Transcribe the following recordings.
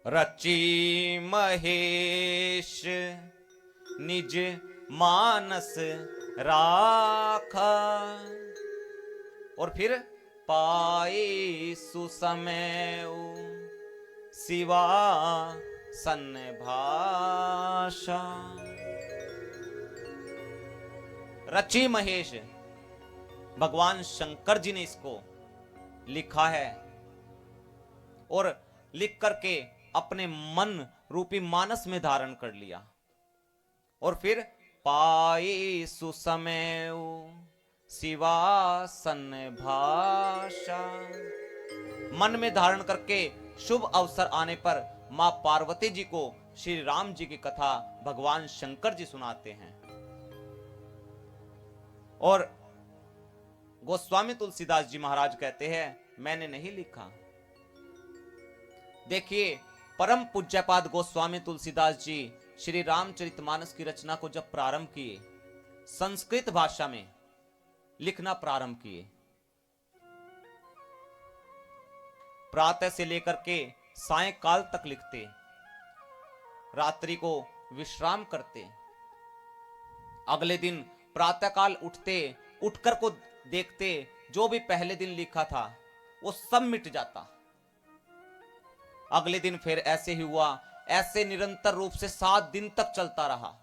रची महेश निज मानस राखा, और फिर पाई सुसमय शिवा सन्न भाषा। रची महेश, भगवान शंकर जी ने इसको लिखा है और लिख करके अपने मन रूपी मानस में धारण कर लिया, और फिर पाई सुसमय शिवासन भाषा, मन में धारण करके शुभ अवसर आने पर मां पार्वती जी को श्री राम जी की कथा भगवान शंकर जी सुनाते हैं। और गोस्वामी तुलसीदास जी महाराज कहते हैं मैंने नहीं लिखा। देखिए, परम पूज्यपाद गोस्वामी तुलसीदास जी श्री रामचरितमानस की रचना को जब प्रारंभ किए, संस्कृत भाषा में लिखना प्रारंभ किए। प्रातः से लेकर के सायंकाल तक लिखते, रात्रि को विश्राम करते, अगले दिन प्रातःकाल उठते, उठकर को देखते जो भी पहले दिन लिखा था वो सब मिट जाता। अगले दिन फिर ऐसे ही हुआ, ऐसे निरंतर रूप से 7 दिन तक चलता रहा।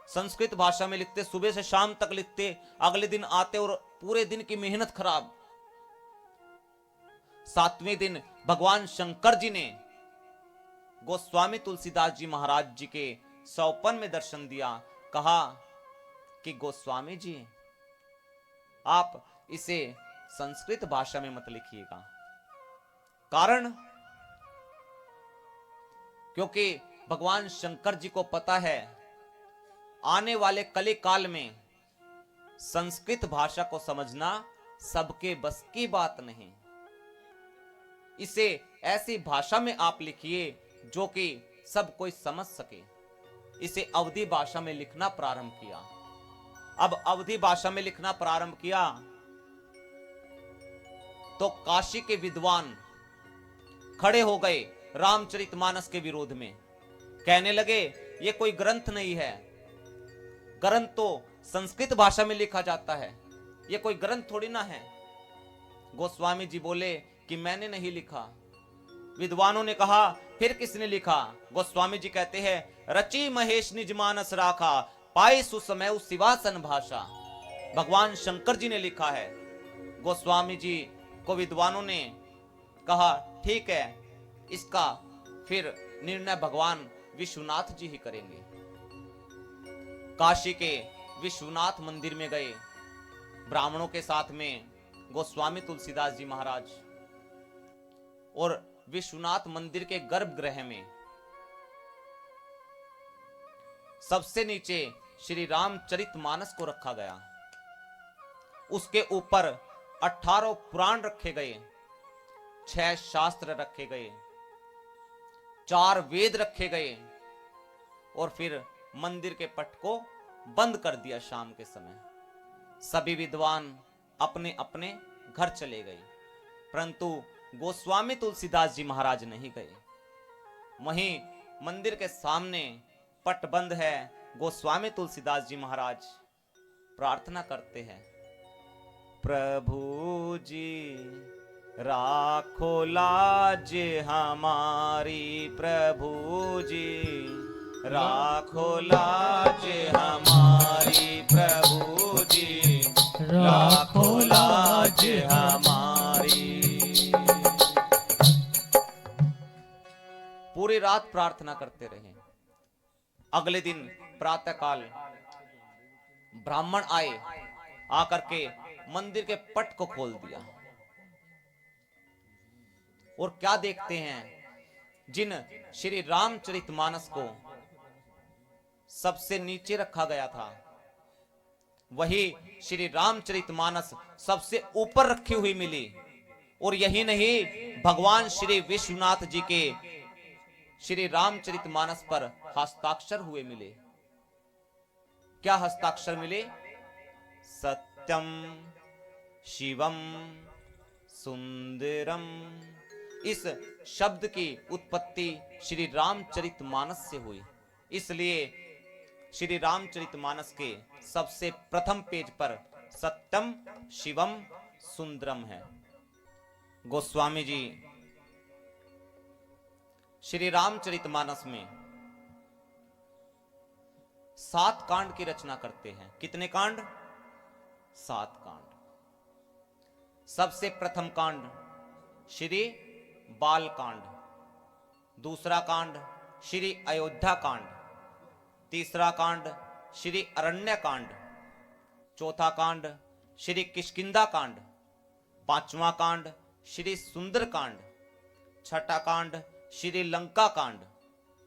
संस्कृत भाषा में लिखते, सुबह से शाम तक लिखते, अगले दिन आते और पूरे दिन की मेहनत खराब। 7वें दिन भगवान शंकर जी ने गोस्वामी तुलसीदास जी महाराज जी के सौपन में दर्शन दिया, कहा कि गोस्वामी जी आप इसे संस्कृत भाषा में मत लिखिएगा। कारण, क्योंकि भगवान शंकर जी को पता है आने वाले कली काल में संस्कृत भाषा को समझना सबके बस की बात नहीं। इसे ऐसी भाषा में आप लिखिए जो कि सब कोई समझ सके। इसे अवधी भाषा में लिखना प्रारंभ किया। अब अवधी भाषा में लिखना प्रारंभ किया तो काशी के विद्वान खड़े हो गए रामचरितमानस के विरोध में, कहने लगे ये कोई ग्रंथ नहीं है, ग्रंथ तो संस्कृत भाषा में लिखा जाता है, ये कोई ग्रंथ थोड़ी ना है। गोस्वामी जी बोले कि मैंने नहीं लिखा। विद्वानों ने कहा फिर किसने लिखा? गोस्वामी जी कहते हैं रची महेश निज मानस राखा, पाई सुसमय शिवासन भाषा। भगवान शंकर जी ने लिखा है। गोस्वामी जी को विद्वानों ने कहा ठीक है, इसका फिर निर्णय भगवान विश्वनाथ जी ही करेंगे। काशी के विश्वनाथ मंदिर में गए, ब्राह्मणों के साथ में गोस्वामी तुलसीदास जी महाराज, और विश्वनाथ मंदिर के गर्भगृह में सबसे नीचे श्री रामचरितमानस को रखा गया। उसके ऊपर 18 पुराण रखे गए, 6 शास्त्र रखे गए, 4 वेद रखे गए, और फिर मंदिर के पट को बंद कर दिया। शाम के समय सभी विद्वान अपने अपने घर चले गए, परंतु गोस्वामी तुलसीदास जी महाराज नहीं गए। वहीं मंदिर के सामने पट बंद है। गोस्वामी तुलसीदास जी महाराज प्रार्थना करते हैं, प्रभु जी राखो लाज हमारी, प्रभु जी राखो लाज हमारी, प्रभु जी राखो लाज हमारी। पूरी रात प्रार्थना करते रहे। अगले दिन प्रातःकाल ब्राह्मण आए, आकर के मंदिर के पट को खोल दिया, और क्या देखते हैं, जिन श्री रामचरितमानस को सबसे नीचे रखा गया था, वही श्री रामचरितमानस सबसे ऊपर रखी हुई मिली। और यही नहीं, भगवान श्री विश्वनाथ जी के श्री रामचरितमानस पर हस्ताक्षर हुए मिले। क्या हस्ताक्षर मिले? सत्यम शिवम सुंदरम इस शब्द की उत्पत्ति श्री रामचरितमानस से हुई। इसलिए श्री रामचरितमानस के सबसे प्रथम पेज पर सत्यम शिवम सुंदरम है। गोस्वामी जी श्री रामचरितमानस में 7 कांड की रचना करते हैं। कितने कांड? 7 कांड। सबसे प्रथम कांड श्री बाल कांड, दूसरा कांड श्री अयोध्या कांड, तीसरा कांड श्री अरण्य कांड, चौथा कांड श्री किष्किंधा कांड, पांचवा कांड श्री सुंदर कांड, छठा कांड श्री लंका कांड,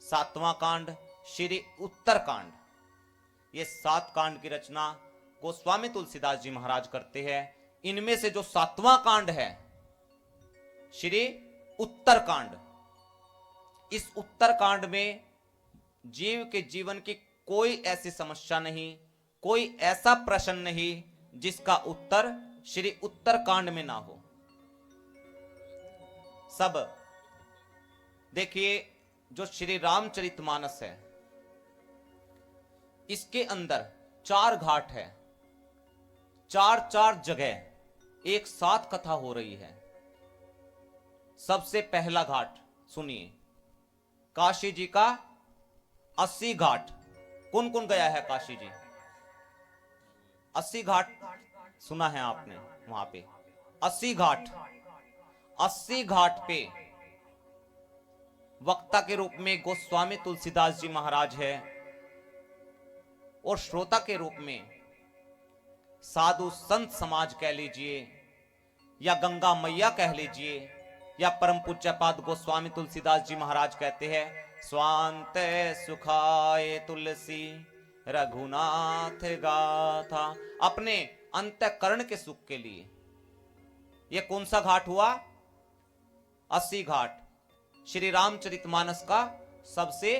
सातवां कांड श्री उत्तर कांड। ये 7 कांड की रचना गोस्वामी तुलसीदास जी महाराज करते हैं। इनमें से जो 7वां कांड है श्री उत्तर कांड, इस उत्तर कांड में जीव के जीवन की कोई ऐसी समस्या नहीं, कोई ऐसा प्रश्न नहीं जिसका उत्तर श्री उत्तर कांड में ना हो। सब देखिए, जो श्री रामचरितमानस है इसके अंदर 4 घाट है, 4 जगह एक साथ कथा हो रही है। सबसे पहला घाट सुनिए, काशी जी का 80 घाट। कौन कौन गया है काशी जी? 80 घाट सुना है आपने? वहां पे 80 घाट, 80 घाट पे वक्ता के रूप में गोस्वामी तुलसीदास जी महाराज है और श्रोता के रूप में साधु संत समाज कह लीजिए या गंगा मैया कह लीजिए या परम पूज्यपाद गोस्वामी तुलसीदास जी महाराज कहते हैं, स्वांत सुखाए तुलसी रघुनाथ गाथा, अपने अंतःकरण के सुख के लिए। यह कौन सा घाट हुआ? 80 घाट, श्री रामचरितमानस का सबसे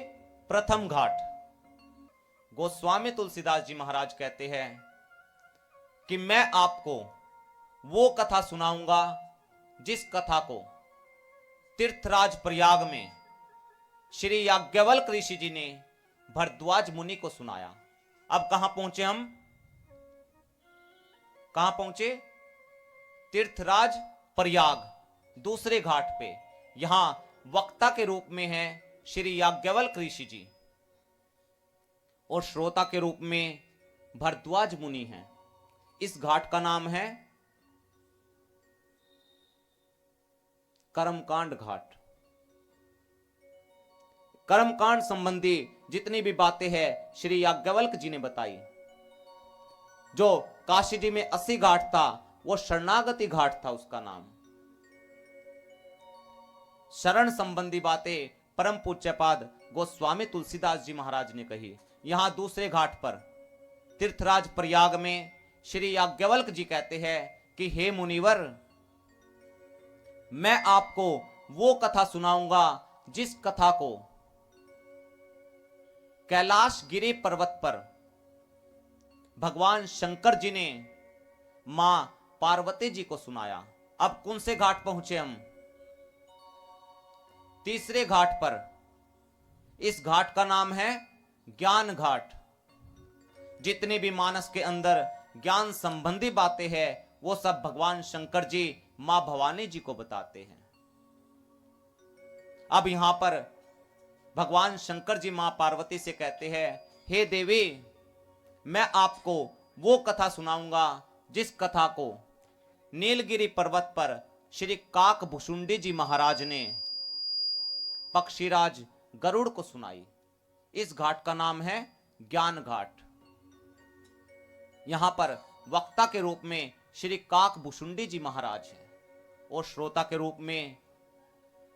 प्रथम घाट। गोस्वामी तुलसीदास जी महाराज कहते हैं कि मैं आपको वो कथा सुनाऊंगा जिस कथा को तीर्थराज प्रयाग में श्री याज्ञवल्क ऋषि जी ने भरद्वाज मुनि को सुनाया। अब कहां पहुंचे हम? कहां पहुंचे? तीर्थराज प्रयाग, दूसरे घाट पे। यहां वक्ता के रूप में है श्री याज्ञवल्क ऋषि जी और श्रोता के रूप में भरद्वाज मुनि हैं। इस घाट का नाम है कर्मकांड घाट। कर्मकांड संबंधी जितनी भी बातें हैं श्री याज्ञवल्क जी ने बताई। जो काशी जी में 80 घाट था वो शरणागति घाट था, उसका नाम। शरण संबंधी बातें परम पूज्यपाद गोस्वामी तुलसीदास जी महाराज ने कही। यहां दूसरे घाट पर तीर्थराज प्रयाग में श्री याज्ञवल्क जी कहते हैं कि हे मुनिवर, मैं आपको वो कथा सुनाऊंगा जिस कथा को कैलाश गिरी पर्वत पर भगवान शंकर जी ने मां पार्वती जी को सुनाया। अब कौन से घाट पहुंचे हम? तीसरे घाट पर। इस घाट का नाम है ज्ञान घाट। जितनी भी मानस के अंदर ज्ञान संबंधी बातें हैं वो सब भगवान शंकर जी मां भवानी जी को बताते हैं। अब यहां पर भगवान शंकर जी मां पार्वती से कहते हैं, हे देवी, मैं आपको वो कथा सुनाऊंगा जिस कथा को नीलगिरी पर्वत पर श्री काकभुशुंडी जी महाराज ने पक्षीराज गरुड़ को सुनाई। इस घाट का नाम है ज्ञान घाट। यहां पर वक्ता के रूप में श्री काकभुशुंडी जी महाराज है और श्रोता के रूप में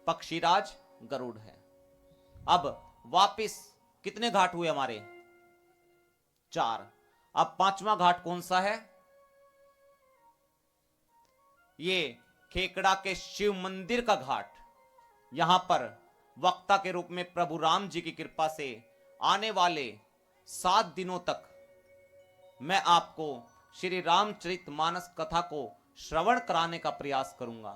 पक्षीराज गरुड़ है। अब वापिस कितने घाट हुए हमारे? 4। अब 5वां घाट कौन सा है? ये खेकड़ा के शिव मंदिर का घाट। यहां पर वक्ता के रूप में प्रभु राम जी की कृपा से आने वाले 7 दिनों तक मैं आपको श्री रामचरितमानस कथा को श्रवण कराने का प्रयास करूंगा।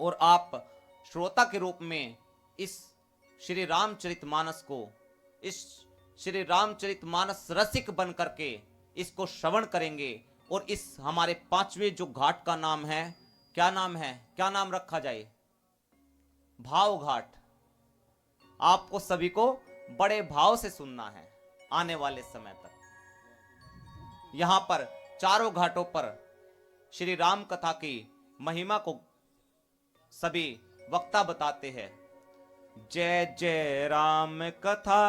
और आप श्रोता के रूप में इस श्री रामचरितमानस को, इस श्री रामचरितमानस रसिक बन करके इसको श्रवण करेंगे। और इस हमारे 5वें जो घाट का नाम है, क्या नाम है, क्या नाम रखा जाए? भाव घाट। आपको सभी को बड़े भाव से सुनना है आने वाले समय तक। यहां पर चारों घाटों पर श्री राम कथा की महिमा को सभी वक्ता बताते हैं। जय जय राम कथा